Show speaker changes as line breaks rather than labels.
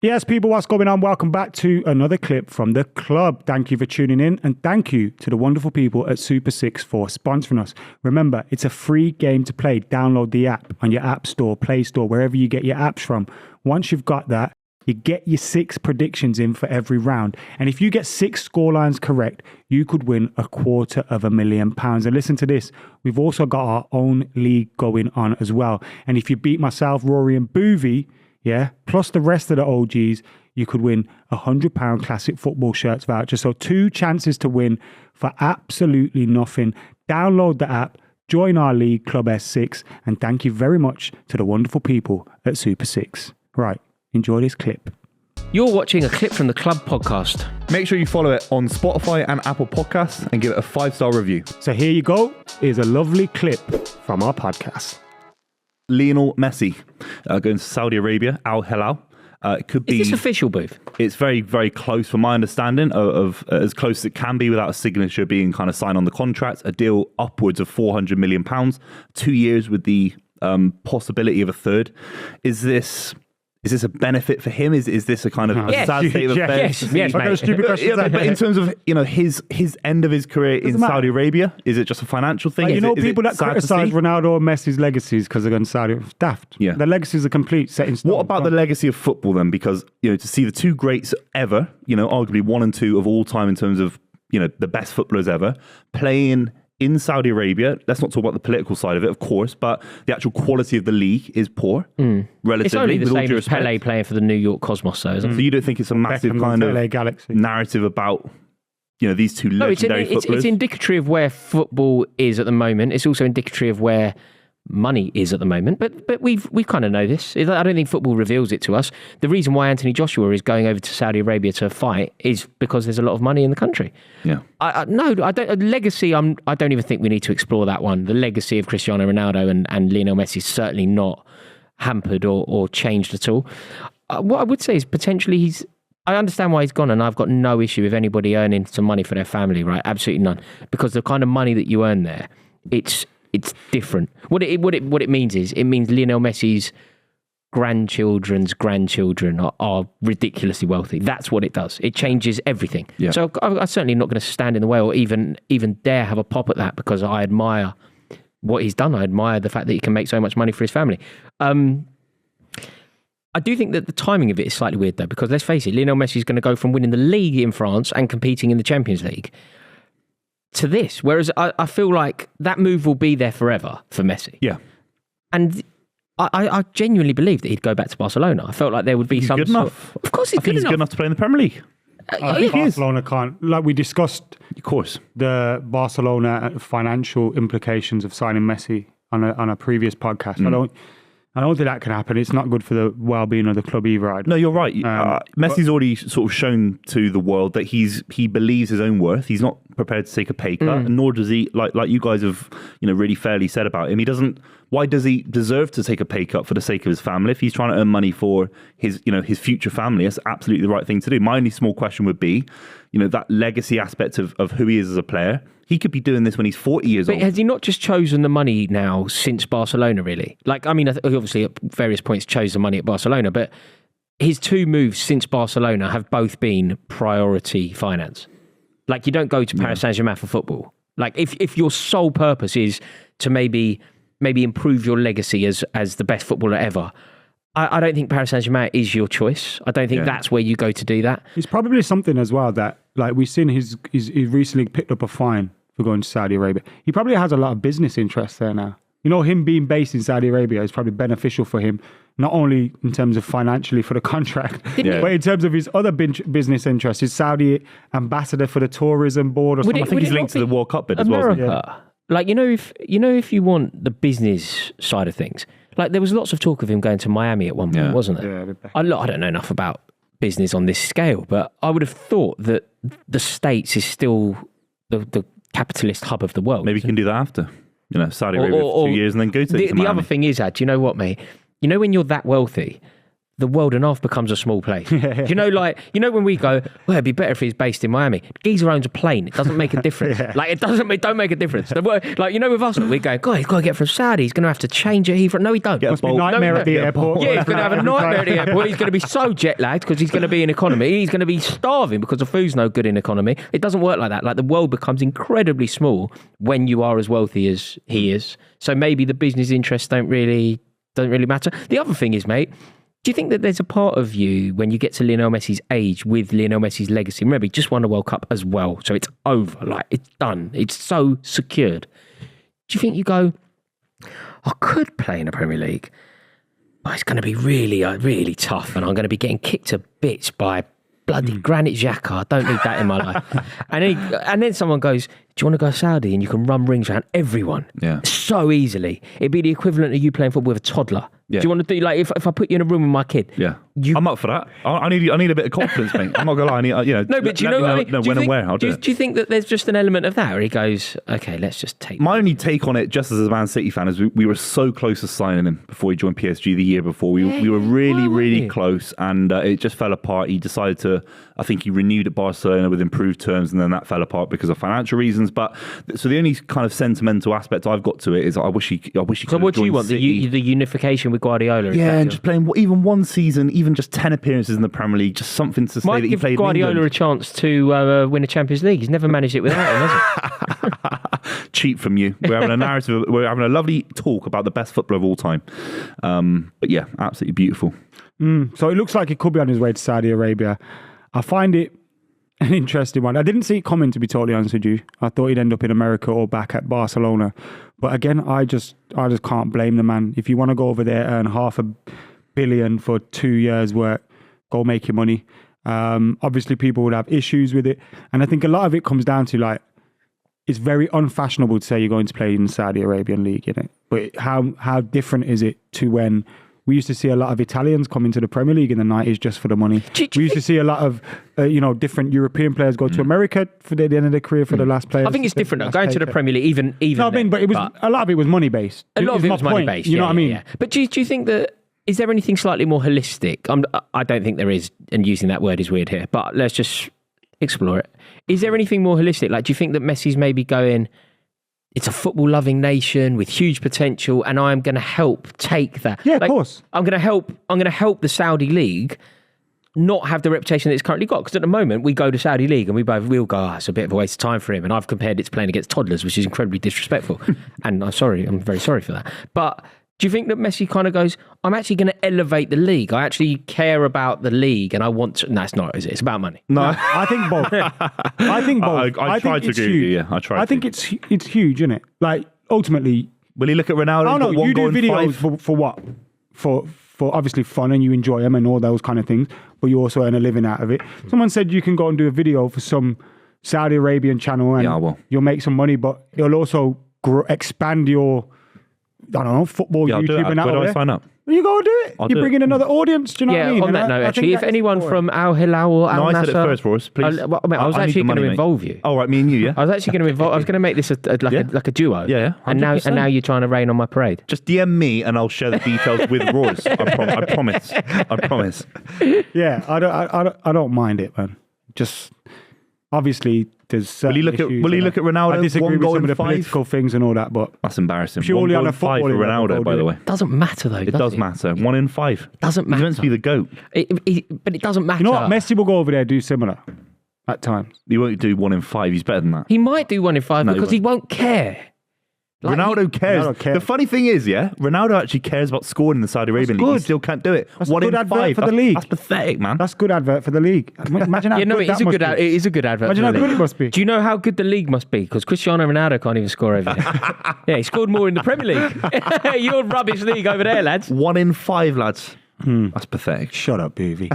Yes, people, what's going on? Welcome back to another clip from the club. Thank you for tuning in, and thank you to the wonderful people at Super 6 for sponsoring us. Remember, it's a free game to play. Download the app on your App Store, Play Store, wherever you get your apps from. Once you've got that, you get your 6 predictions in for every round. And if you get 6 scorelines correct, you could win £250,000. And listen to this, we've also got our own league going on as well. And if you beat myself, Rory and Buvey, plus the rest of the OGs, you could win £100 classic football shirts voucher. So 2 chances to win for absolutely nothing. Download the app, join our league, Club S6, and thank you very much to the wonderful people at Super 6. Right, enjoy this clip.
You're watching a clip from the Club podcast.
Make sure you follow it on Spotify and Apple Podcasts and give it a 5-star review.
So here you go. Here's a lovely clip from our podcast.
Lionel Messi going to Saudi Arabia, al-hilal. It could be.
Is this official, Booth?
It's very, very close, from my understanding, of as close as it can be without a signature being kind of signed on the contract. A deal upwards of £400 million, 2 years with the possibility of a third. Is this a benefit for him? Is this a kind of a sad state of affairs?
Yes, mate.
Stupid question.
But in terms of his end of his career in Saudi Arabia, is it just a financial thing?
People that criticise Ronaldo or Messi's legacies because they're going to Saudi, daft.
Yeah.
The legacies are complete, set in stone.
What about the legacy of football then? Because to see the 2 greats ever, arguably 1 and 2 of all time in terms of the best footballers ever, playing in Saudi Arabia. Let's not talk about the political side of it, of course, but the actual quality of the league is poor, relatively.
It's only the
with all
same
due
as
respect.
Pele playing for the New York Cosmos, though, isn't it?
So you don't think it's a massive
Beckham
kind
and
of
LA Galaxy
narrative about these 2 legendary footballers?
It's indicative of where football is at the moment. It's also indicative of where money is at the moment. But we kind of know this. I don't think football reveals it to us. The reason why Anthony Joshua is going over to Saudi Arabia to fight is because there's a lot of money in the country.
Yeah.
I don't. Legacy. I don't even think we need to explore that one. The legacy of Cristiano Ronaldo and Lionel Messi is certainly not hampered or changed at all. What I would say is potentially I understand why he's gone, and I've got no issue with anybody earning some money for their family, right? Absolutely none. Because the kind of money that you earn there, it's different. What it means is, it means Lionel Messi's grandchildren's grandchildren are ridiculously wealthy. That's what it does. It changes everything.
Yeah.
So I'm certainly not going to stand in the way or even dare have a pop at that, because I admire what he's done. I admire the fact that he can make so much money for his family. I do think that the timing of it is slightly weird, though, because let's face it, Lionel Messi is going to go from winning the league in France and competing in the Champions League to this. Whereas I feel like that move will be there forever for Messi.
Yeah.
And I genuinely believe that he'd go back to Barcelona. I felt like there would be some
good enough.
Of course he's good enough.
He's good enough to play in the Premier League.
I think Barcelona can't. Like we discussed,
Of course.
the Barcelona financial implications of signing Messi on a previous podcast. I don't think that can happen. It's not good for the well-being of the club either.
No, you're right. Messi's already sort of shown to the world that he believes his own worth. He's not prepared to take a pay cut, and nor does he, like you guys have really fairly said about him. He doesn't. Why does he deserve to take a pay cut for the sake of his family? If he's trying to earn money for his his future family, that's absolutely the right thing to do. My only small question would be, that legacy aspect of who he is as a player. He could be doing this when he's 40 years old.
But has he not just chosen the money now since Barcelona, really? Like, I mean, obviously at various points chose the money at Barcelona, but his 2 moves since Barcelona have both been priority finance. Like, you don't go to Paris Saint-Germain for football. Like, if your sole purpose is to maybe improve your legacy as the best footballer ever, I don't think Paris Saint-Germain is your choice. I don't think that's where you go to do that.
It's probably something as well that, like, we've seen he's recently picked up a fine for going to Saudi Arabia. He probably has a lot of business interests there now. Him being based in Saudi Arabia is probably beneficial for him, not only in terms of financially for the contract, but in terms of his other business interests. His Saudi ambassador for the tourism board or something.
I think he's linked to the World Cup bid as well.
America, like, if you want the business side of things, like there was lots of talk of him going to Miami at one point, wasn't there?
Yeah.
I don't know enough about business on this scale, but I would have thought that the States is still the capitalist hub of the world.
Maybe he can do that after, Saudi Arabia for 2 years and then go to
the other thing is, do you know what, mate? When you're that wealthy, the world and half becomes a small place. You know, like, you know, when we go, well, it'd be better if he's based in Miami. Geezer owns a plane. It doesn't make a difference. Like, it don't make a difference. Like, you know, with us, we go, God, he's got to get from Saudi. He's going to have to change it. No, he don't.
Must be nightmare at the airport.
Yeah, he's going to have a nightmare at the airport. He's going to be so jet lagged because he's going to be in economy. He's going to be starving because the food's no good in economy. It doesn't work like that. Like, the world becomes incredibly small when you are as wealthy as he is. So maybe the business interests don't really matter. The other thing is, mate, do you think that there's a part of you when you get to Lionel Messi's age with Lionel Messi's legacy? Remember, he just won the World Cup as well. So it's over. Like, it's done. It's so secured. Do you think you go, I could play in the Premier League, but it's going to be really, really tough, and I'm going to be getting kicked to bits by bloody Granit Xhaka. I don't need that in my life. And then someone goes, do you want to go Saudi and you can run rings around everyone so easily? It'd be the equivalent of you playing football with a toddler. Yeah. Do you want to do, like, if I put you in a room with my kid? Yeah,
I'm up for that. I need a bit of confidence, mate. I'm not gonna lie. I need,
no, but do you know what I mean?
When and where I'll do it.
Do you think that there's just an element of that, where he goes, okay, let's just take?
My only take on it, just as a Man City fan, is we were so close to signing him before he joined PSG the year before. We were really close, and it just fell apart. He decided to, I think he renewed at Barcelona with improved terms, and then that fell apart because of financial reasons. But so the only kind of sentimental aspect I've got to it is I wish he could. So
what do you want?
The
unification with Guardiola?
Yeah, and just playing even one season, even just 10 appearances in the Premier League, just something to say that he played in England.
Guardiola a chance to win a Champions League. He's never managed it without him, has he?
Cheap from you. We're having a narrative. We're having a lovely talk about the best footballer of all time. But yeah, absolutely beautiful.
So it looks like he could be on his way to Saudi Arabia. I find it an interesting one. I didn't see it coming, to be totally honest with you. I thought he'd end up in America or back at Barcelona. But again, I just can't blame the man. If you want to go over there, earn $500 million for 2 years' work, go make your money. Obviously, people would have issues with it. And I think a lot of it comes down to, like, it's very unfashionable to say you're going to play in the Saudi Arabian League, you know. But how different is it to when we used to see a lot of Italians come into the Premier League in the 90s just for the money. We used to see a lot of, different European players go to America for the end of their career for the last players.
I think it's different though. Going to the Premier League, even.
No, I mean, but a lot of it was money based.
A lot of it was money based. You know what I mean? Yeah. But do you think that, is there anything slightly more holistic? I don't think there is, and using that word is weird here, but let's just explore it. Is there anything more holistic? Like, do you think that Messi's maybe going, it's a football-loving nation with huge potential, and I'm going to help take that.
Yeah, of course.
I'm going to help the Saudi League not have the reputation that it's currently got. Because at the moment, we go to Saudi League and we'll go, it's a bit of a waste of time for him. And I've compared it to playing against toddlers, which is incredibly disrespectful. And I'm very sorry for that. But do you think that Messi kind of goes, I'm actually going to elevate the league. I actually care about the league and I want to... No, it's not, is it? It's about money.
No, I think both.
I tried to agree with you, yeah. I
think it's huge, isn't it? Like, ultimately...
Will you look at Ronaldo?
I don't know, you do videos for what? For obviously fun, and you enjoy them and all those kind of things, but you also earn a living out of it. Someone said you can go and do a video for some Saudi Arabian channel and you'll make some money, but it'll also expand your... I don't know, football, YouTube, and that.
Where do I sign up?
You go do it. You bring in another audience. Do you know what I mean?
On that note, actually, if anyone from al-hilal or al-Nasser...
No, I said it first for us, please.
I was actually going to involve you.
Oh, right, me and you, yeah?
I was actually going to involve... I was going to make this like a duo.
Yeah,
100%. And now you're trying to rain on my parade.
Just DM me and I'll share the details with Royce. I promise. I promise.
Yeah, I don't mind it, man. Just... Obviously, there's
will he look at Ronaldo?
I disagree with some of the political things and all that, but
that's embarrassing.
Purely on a football
for Ronaldo, by the way.
Doesn't matter though.
It does matter. 1 in 5.
Doesn't matter.
He's meant to be the GOAT.
But it doesn't matter.
You know what? Messi will go over there and do similar at times.
He won't do 1 in 5. He's better than that.
He might do 1 in 5 because he won't care.
Like Ronaldo cares. The funny thing is, Ronaldo actually cares about scoring in the Saudi Arabian League. He still can't do it.
That's 1 in 5 for the league.
That's pathetic, man.
That's good advert for the league. Imagine how good that must be.
It is a good advert.
Imagine how good it must be.
Do you know how good the league must be? Because Cristiano Ronaldo can't even score over there. Yeah, he scored more in the Premier League. Your rubbish league over there, lads.
1 in 5, lads. That's pathetic.
Shut up, Buvey.